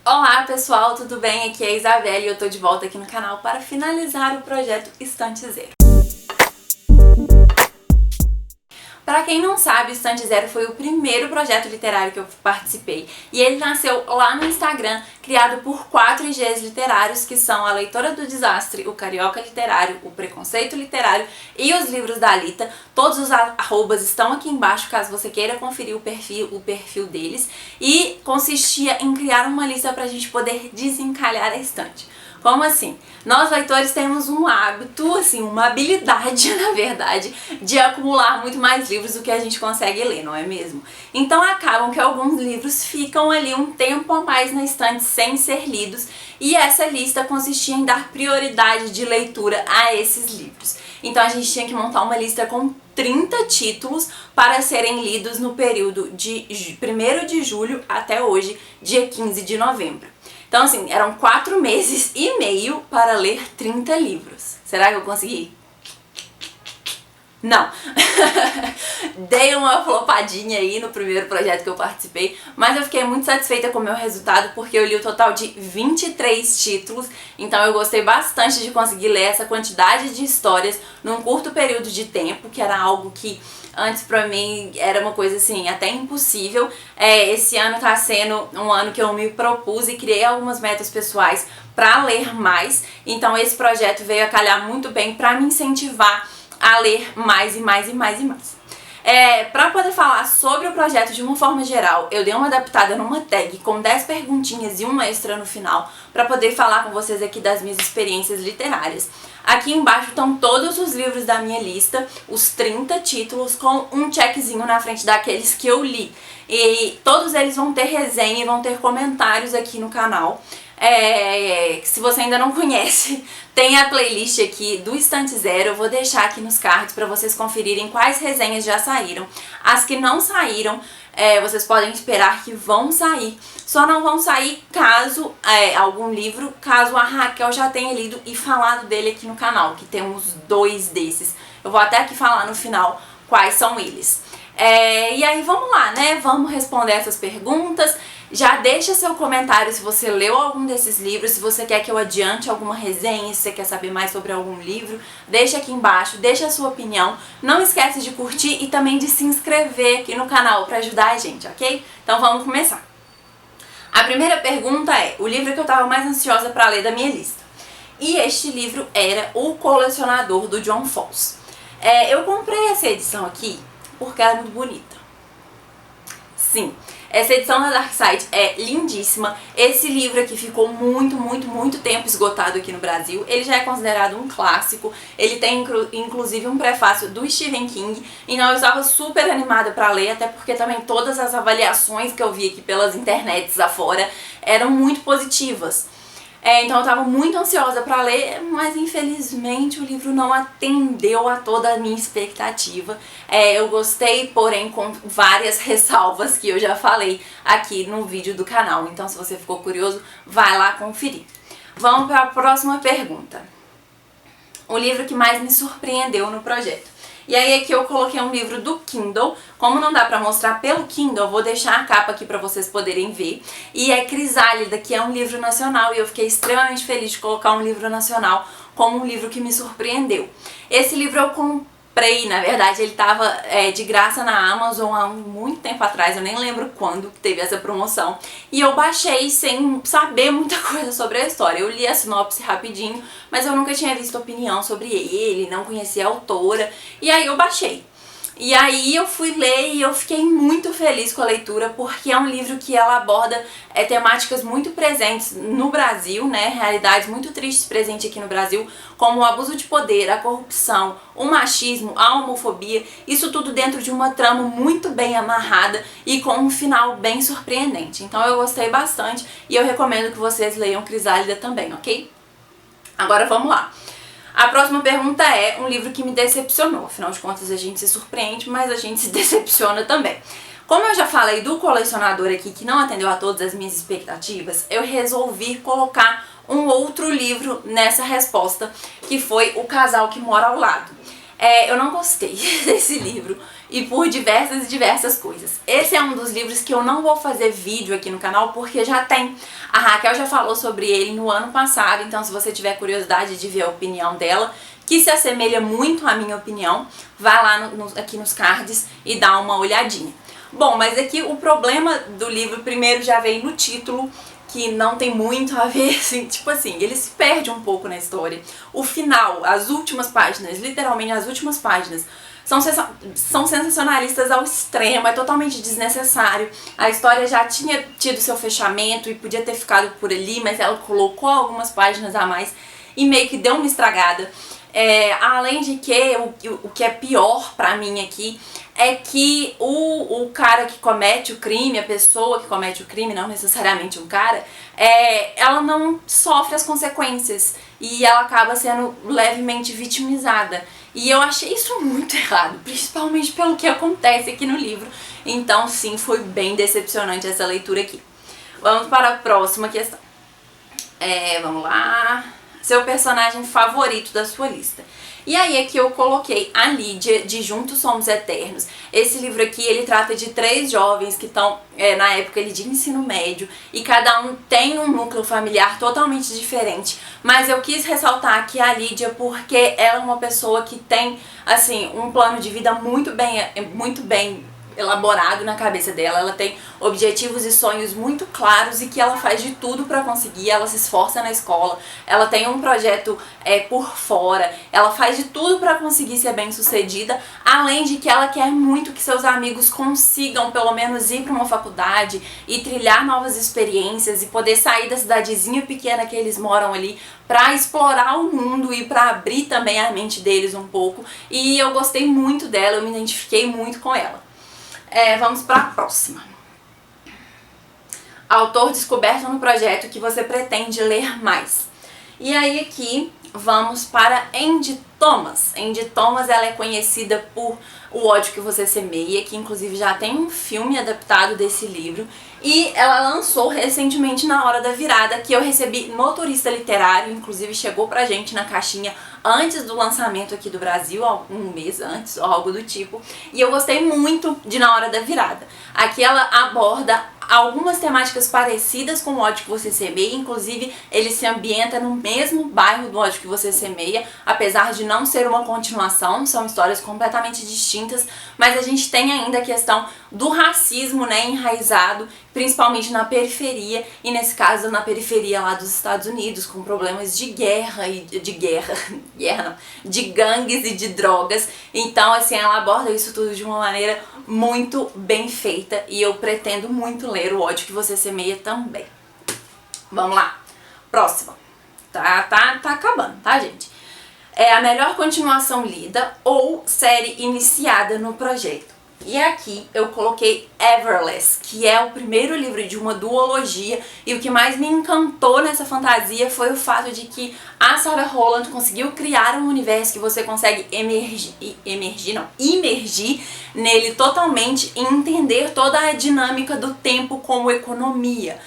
Olá pessoal, tudo bem? Aqui é a Isabela e eu tô de volta aqui no canal para finalizar o projeto Estante Zero. Para quem não sabe, o Estante Zero foi o primeiro projeto literário que eu participei e ele nasceu lá no Instagram, criado por 4 IGs literários, que são a Leitora do Desastre, o Carioca Literário, o Preconceito Literário e os livros da Alita. Todos os arrobas estão aqui embaixo, caso você queira conferir o perfil deles, e consistia em criar uma lista para a gente poder desencalhar a estante. Como assim? Nós leitores temos um hábito, assim, uma habilidade, na verdade, de acumular muito mais livros do que a gente consegue ler, não é mesmo? Então acabam que alguns livros ficam ali um tempo a mais na estante sem ser lidos, e essa lista consistia em dar prioridade de leitura a esses livros. Então a gente tinha que montar uma lista com 30 títulos para serem lidos no período de 1º de julho até hoje, dia 15 de novembro. Então assim, eram 4 meses e meio para ler 30 livros. Será que eu consegui? Não! Dei uma flopadinha aí no primeiro projeto que eu participei, mas eu fiquei muito satisfeita com o meu resultado porque eu li o total de 23 títulos, então eu gostei bastante de conseguir ler essa quantidade de histórias num curto período de tempo, que era algo que antes pra mim era uma coisa assim, até impossível. Esse ano tá sendo um ano que eu me propus e criei algumas metas pessoais pra ler mais, então esse projeto veio a calhar muito bem pra me incentivar a ler mais e mais e mais e mais. Para poder falar sobre o projeto de uma forma geral, eu dei uma adaptada numa tag com 10 perguntinhas e um extra no final para poder falar com vocês aqui das minhas experiências literárias. Aqui embaixo estão todos os livros da minha lista, os 30 títulos, com um checkzinho na frente daqueles que eu li. E todos eles vão ter resenha e vão ter comentários aqui no canal. Se você ainda não conhece, tem a playlist aqui do Estante Zero, eu vou deixar aqui nos cards para vocês conferirem quais resenhas já saíram. As que não saíram, vocês podem esperar que vão sair, só não vão sair caso algum livro, caso a Raquel já tenha lido e falado dele aqui no canal, que temos 2 desses. Eu vou até aqui falar no final quais são eles. E aí vamos lá, né? Vamos responder essas perguntas. Já deixa seu comentário se você leu algum desses livros, se você quer que eu adiante alguma resenha, se você quer saber mais sobre algum livro, deixa aqui embaixo, deixa a sua opinião. Não esquece de curtir e também de se inscrever aqui no canal para ajudar a gente, ok? Então vamos começar. A primeira pergunta é o livro que eu estava mais ansiosa para ler da minha lista. E este livro era O Colecionador, do John Fawkes. Eu comprei essa edição aqui porque ela é muito bonita. Sim. Essa edição da Dark Side é lindíssima. Esse livro aqui ficou muito tempo esgotado aqui no Brasil. Ele já é considerado um clássico. Ele tem inclusive um prefácio do Stephen King. Então eu estava super animada para ler, até porque também todas as avaliações que eu vi aqui pelas internets afora eram muito positivas. Então eu estava muito ansiosa para ler, mas infelizmente o livro não atendeu a toda a minha expectativa. Eu gostei, porém com várias ressalvas que eu já falei aqui no vídeo do canal. Então se você ficou curioso, vai lá conferir. Vamos para a próxima pergunta. O livro que mais me surpreendeu no projeto. E aí aqui eu coloquei um livro do Kindle. Como não dá pra mostrar pelo Kindle, eu vou deixar a capa aqui pra vocês poderem ver. E é Crisálida, que é um livro nacional, e eu fiquei extremamente feliz de colocar um livro nacional como um livro que me surpreendeu. Esse livro eu comprei, na verdade, ele tava de graça na Amazon há muito tempo atrás, eu nem lembro quando teve essa promoção. E eu baixei sem saber muita coisa sobre a história. Eu li a sinopse rapidinho, mas eu nunca tinha visto opinião sobre ele, não conhecia a autora, e aí eu baixei. E aí eu fui ler e eu fiquei muito feliz com a leitura, porque é um livro que ela aborda temáticas muito presentes no Brasil, né, realidades muito tristes presentes aqui no Brasil, como o abuso de poder, a corrupção, o machismo, a homofobia, isso tudo dentro de uma trama muito bem amarrada e com um final bem surpreendente. Então eu gostei bastante e eu recomendo que vocês leiam Crisálida também, ok? Agora vamos lá. A próxima pergunta é um livro que me decepcionou. Afinal de contas, a gente se surpreende, mas a gente se decepciona também. Como eu já falei do Colecionador aqui, que não atendeu a todas as minhas expectativas, eu resolvi colocar um outro livro nessa resposta, que foi O Casal que Mora ao Lado. Eu não gostei desse livro e por diversas coisas. Esse é um dos livros que eu não vou fazer vídeo aqui no canal porque já tem. A Raquel já falou sobre ele no ano passado, então se você tiver curiosidade de ver a opinião dela, que se assemelha muito à minha opinião, vai lá aqui nos cards e dá uma olhadinha. Bom, mas aqui o problema do livro primeiro já vem no título, que não tem muito a ver, assim, tipo assim, ele se perde um pouco na história. O final, as últimas páginas, literalmente as últimas páginas, são sensacionalistas ao extremo, é totalmente desnecessário. A história já tinha tido seu fechamento e podia ter ficado por ali, mas ela colocou algumas páginas a mais e meio que deu uma estragada. Além de que, o que é pior pra mim aqui é que o cara que comete o crime, a pessoa que comete o crime, não necessariamente um cara, ela não sofre as consequências e ela acaba sendo levemente vitimizada. E eu achei isso muito errado, principalmente pelo que acontece aqui no livro. Então sim, foi bem decepcionante essa leitura aqui. Vamos para a próxima questão. Vamos lá. Seu personagem favorito da sua lista. E aí aqui eu coloquei a Lídia de Juntos Somos Eternos. Esse livro aqui, ele trata de 3 jovens que estão na época de ensino médio e cada um tem um núcleo familiar totalmente diferente. Mas eu quis ressaltar aqui a Lídia porque ela é uma pessoa que tem, assim, um plano de vida muito bem elaborado na cabeça dela. Ela tem objetivos e sonhos muito claros e que ela faz de tudo pra conseguir. Ela se esforça na escola, ela tem um projeto por fora, ela faz de tudo pra conseguir ser bem sucedida, além de que ela quer muito que seus amigos consigam pelo menos ir pra uma faculdade e trilhar novas experiências e poder sair da cidadezinha pequena que eles moram ali pra explorar o mundo e pra abrir também a mente deles um pouco. E eu gostei muito dela, eu me identifiquei muito com ela. Vamos para a próxima. Autor descoberto no projeto que você pretende ler mais. E aí aqui vamos para Angie Thomas. Angie Thomas, ela é conhecida por O Ódio que Você Semeia, que inclusive já tem um filme adaptado desse livro. E ela lançou recentemente na Hora da Virada, que eu recebi no Turista Literário, inclusive chegou pra gente na caixinha antes do lançamento aqui do Brasil, um mês antes, ou algo do tipo. E eu gostei muito de Na Hora da Virada. Aqui ela aborda algumas temáticas parecidas com O Ódio que Você Semeia, inclusive ele se ambienta no mesmo bairro do Ódio que Você Semeia, apesar de não ser uma continuação, são histórias completamente distintas, mas a gente tem ainda a questão do racismo, né, enraizado, principalmente na periferia, e nesse caso na periferia lá dos Estados Unidos, com problemas de guerra e de gangues e de drogas. Então assim, ela aborda isso tudo de uma maneira muito bem feita e eu pretendo muito ler O Ódio que Você Semeia também. Vamos lá, próxima. Tá acabando, tá, gente? É a melhor continuação lida ou série iniciada no projeto. E aqui eu coloquei Everless, que é o primeiro livro de uma duologia, e o que mais me encantou nessa fantasia foi o fato de que a Sara Holland conseguiu criar um universo que você consegue imergir nele totalmente e entender toda a dinâmica do tempo como economia.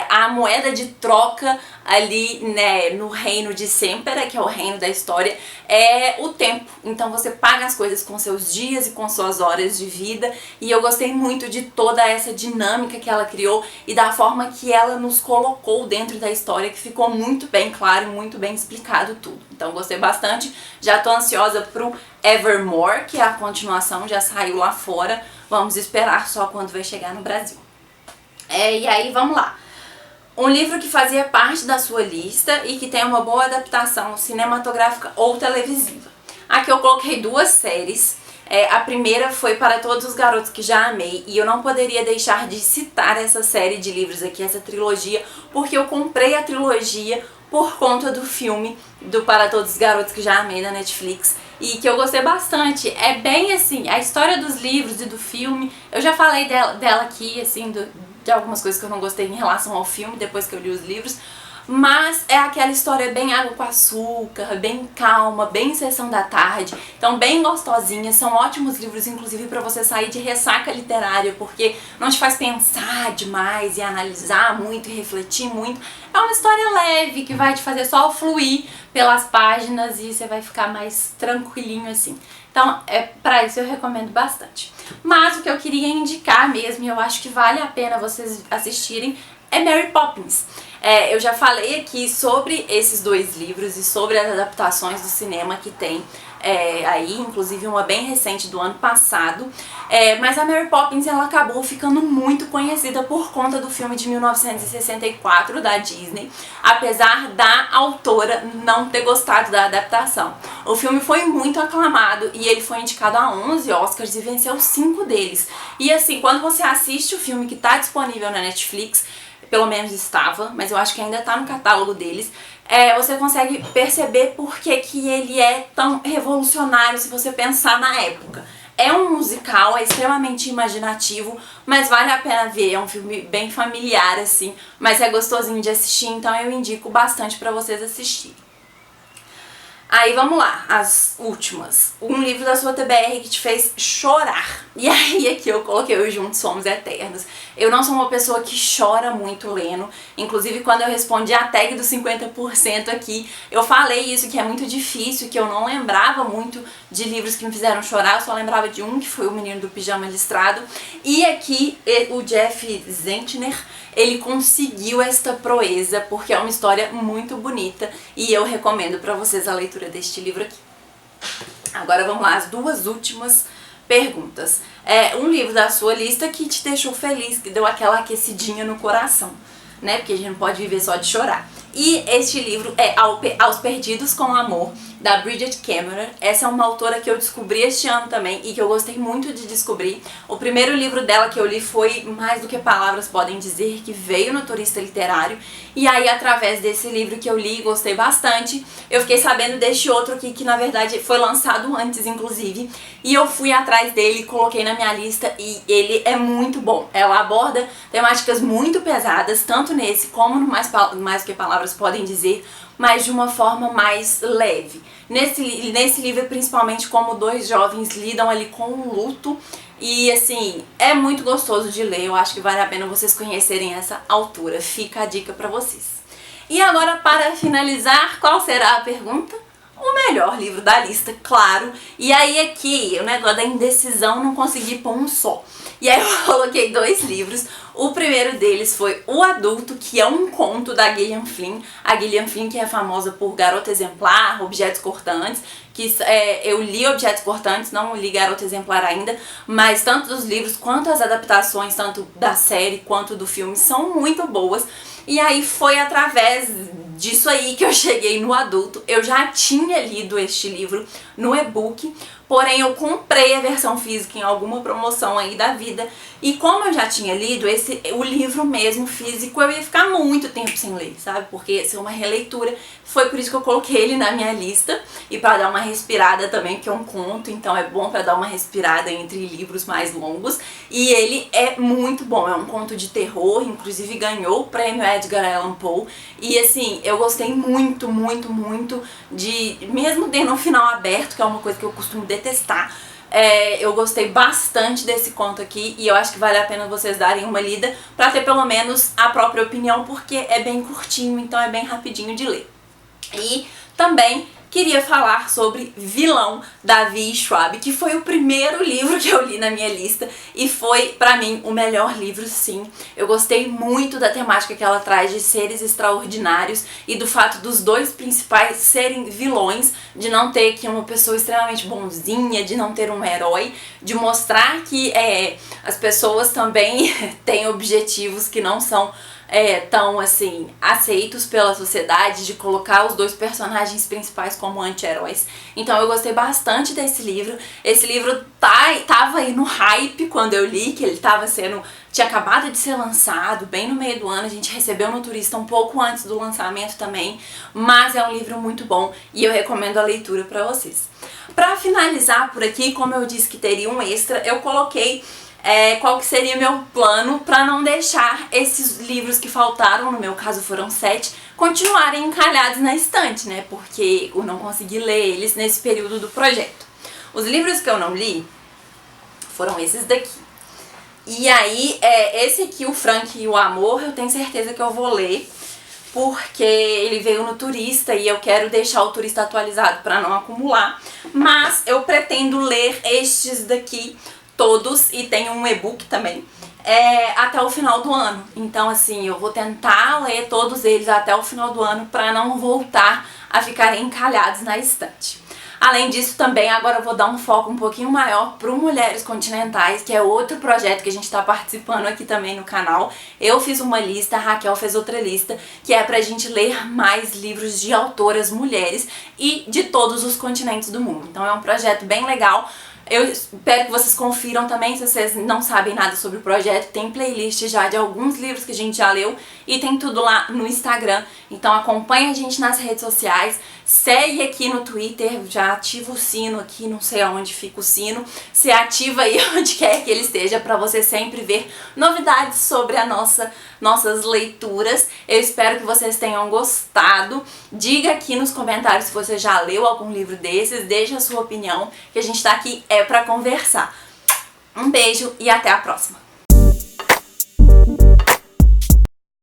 A moeda de troca ali, né, no reino de Sempera, que é o reino da história, é o tempo. Então você paga as coisas com seus dias e com suas horas de vida, e eu gostei muito de toda essa dinâmica que ela criou e da forma que ela nos colocou dentro da história, que ficou muito bem claro e muito bem explicado tudo. Então gostei bastante, já tô ansiosa pro Evermore, que é a continuação, já saiu lá fora, vamos esperar só quando vai chegar no Brasil. E aí, vamos lá. Um livro que fazia parte da sua lista e que tem uma boa adaptação cinematográfica ou televisiva. Aqui eu coloquei 2 séries. A primeira foi Para Todos os Garotos que Já Amei, e eu não poderia deixar de citar essa série de livros aqui, essa trilogia, porque eu comprei a trilogia por conta do filme do Para Todos os Garotos que Já Amei na Netflix, e que eu gostei bastante. É bem assim, a história dos livros e do filme, eu já falei dela aqui, assim, de algumas coisas que eu não gostei em relação ao filme, depois que eu li os livros, mas é aquela história bem água com açúcar, bem calma, bem sessão da tarde, então bem gostosinha. São ótimos livros, inclusive, para você sair de ressaca literária, porque não te faz pensar demais e analisar muito e refletir muito. É uma história leve que vai te fazer só fluir pelas páginas e você vai ficar mais tranquilinho assim. Então, pra isso eu recomendo bastante. Mas o que eu queria indicar mesmo, e eu acho que vale a pena vocês assistirem, é Mary Poppins. Eu já falei aqui sobre esses dois livros e sobre as adaptações do cinema que tem aí, inclusive uma bem recente do ano passado. Mas a Mary Poppins, ela acabou ficando muito conhecida por conta do filme de 1964 da Disney, apesar da autora não ter gostado da adaptação. O filme foi muito aclamado e ele foi indicado a 11 Oscars e venceu 5 deles. E assim, quando você assiste o filme que está disponível na Netflix, pelo menos estava, mas eu acho que ainda está no catálogo deles, você consegue perceber por que ele é tão revolucionário se você pensar na época. É um musical, é extremamente imaginativo, mas vale a pena ver, é um filme bem familiar assim, mas é gostosinho de assistir, então eu indico bastante para vocês assistirem. Aí vamos lá, as últimas. Um livro da sua TBR que te fez chorar. E aí aqui eu coloquei Os Juntos Somos Eternos. Eu não sou uma pessoa que chora muito lendo. Inclusive quando eu respondi a tag dos 50% aqui, eu falei isso, que é muito difícil, que eu não lembrava muito de livros que me fizeram chorar. Eu só lembrava de um, que foi O Menino do Pijama Listrado. E aqui o Jeff Zentner, ele conseguiu esta proeza, porque é uma história muito bonita e eu recomendo para vocês a leitura deste livro aqui. Agora vamos lá, as duas últimas perguntas. Um livro da sua lista que te deixou feliz, que deu aquela aquecidinha no coração, né? Porque a gente não pode viver só de chorar. E este livro é Aos Perdidos com Amor, da Bridget Cameron. Essa é uma autora que eu descobri este ano também e que eu gostei muito de descobrir. O primeiro livro dela que eu li foi Mais do que Palavras Podem Dizer, que veio no Turista Literário. E aí, através desse livro que eu li e gostei bastante, eu fiquei sabendo deste outro aqui, que na verdade foi lançado antes, inclusive. E eu fui atrás dele, coloquei na minha lista e ele é muito bom. Ela aborda temáticas muito pesadas, tanto nesse como no Mais do que Palavras Podem Dizer, mas de uma forma mais leve. Nesse livro, principalmente como dois jovens lidam ali com o luto. E assim, é muito gostoso de ler, eu acho que vale a pena vocês conhecerem essa autora. Fica a dica pra vocês. E agora, para finalizar, qual será a pergunta? O melhor livro da lista, claro. E aí aqui, o negócio da indecisão, não consegui pôr um só. E aí eu coloquei 2 livros. O primeiro deles foi O Adulto, que é um conto da Gillian Flynn. A Gillian Flynn, que é famosa por Garota Exemplar, Objetos Cortantes, que eu li Objetos Cortantes, não li Garota Exemplar ainda, mas tanto os livros quanto as adaptações, tanto da série quanto do filme, são muito boas. E aí foi através disso aí que eu cheguei no Adulto. Eu já tinha lido este livro no e-book, porém eu comprei a versão física em alguma promoção aí da vida. E como eu já tinha lido o livro mesmo físico, eu ia ficar muito tempo sem ler, sabe? Porque ia ser uma releitura. Foi por isso que eu coloquei ele na minha lista. E para dar uma respirada também, porque é um conto, então é bom para dar uma respirada entre livros mais longos. E ele é muito bom, é um conto de terror, inclusive ganhou o prêmio Edgar Allan Poe. E assim, eu gostei muito, muito, muito de, mesmo tendo um final aberto, que é uma coisa que eu costumo detestar, eu gostei bastante desse conto aqui e eu acho que vale a pena vocês darem uma lida pra ter pelo menos a própria opinião, porque é bem curtinho, então é bem rapidinho de ler. E também queria falar sobre Vilão, da V. Schwab, que foi o primeiro livro que eu li na minha lista e foi, pra mim, o melhor livro, sim. Eu gostei muito da temática que ela traz de seres extraordinários e do fato dos dois principais serem vilões, de não ter aqui uma pessoa extremamente bonzinha, de não ter um herói, de mostrar que as pessoas também têm objetivos que não são tão assim aceitos pela sociedade, de colocar os dois personagens principais como anti-heróis. Então eu gostei bastante desse livro. Esse livro tava aí no hype quando eu li, que ele tinha acabado de ser lançado, bem no meio do ano. A gente recebeu no Turista um pouco antes do lançamento também, mas é um livro muito bom e eu recomendo a leitura pra vocês. Pra finalizar por aqui, como eu disse que teria um extra, eu coloquei qual que seria meu plano para não deixar esses livros que faltaram, no meu caso foram 7, continuarem encalhados na estante, né? Porque eu não consegui ler eles nesse período do projeto. Os livros que eu não li foram esses daqui. E aí, esse aqui, o Frank e o Amor, eu tenho certeza que eu vou ler, porque ele veio no Turista e eu quero deixar o Turista atualizado para não acumular. Mas eu pretendo ler estes daqui todos, e tem um e-book também, até o final do ano. Então assim, eu vou tentar ler todos eles até o final do ano para não voltar a ficarem encalhados na estante. Além disso, também agora eu vou dar um foco um pouquinho maior pro Mulheres Continentais, que é outro projeto que a gente está participando aqui também no canal. Eu fiz uma lista, a Raquel fez outra lista, que é pra gente ler mais livros de autoras mulheres e de todos os continentes do mundo. Então é um projeto bem legal. Eu espero que vocês confiram também, se vocês não sabem nada sobre o projeto, tem playlist já de alguns livros que a gente já leu e tem tudo lá no Instagram. Então acompanha a gente nas redes sociais, segue aqui no Twitter, já ativa o sino aqui, não sei aonde fica o sino, se ativa aí onde quer que ele esteja para você sempre ver novidades sobre a nossas leituras. Eu espero que vocês tenham gostado. Diga aqui nos comentários se você já leu algum livro desses, deixa a sua opinião, que a gente tá aqui para conversar. Um beijo e até a próxima!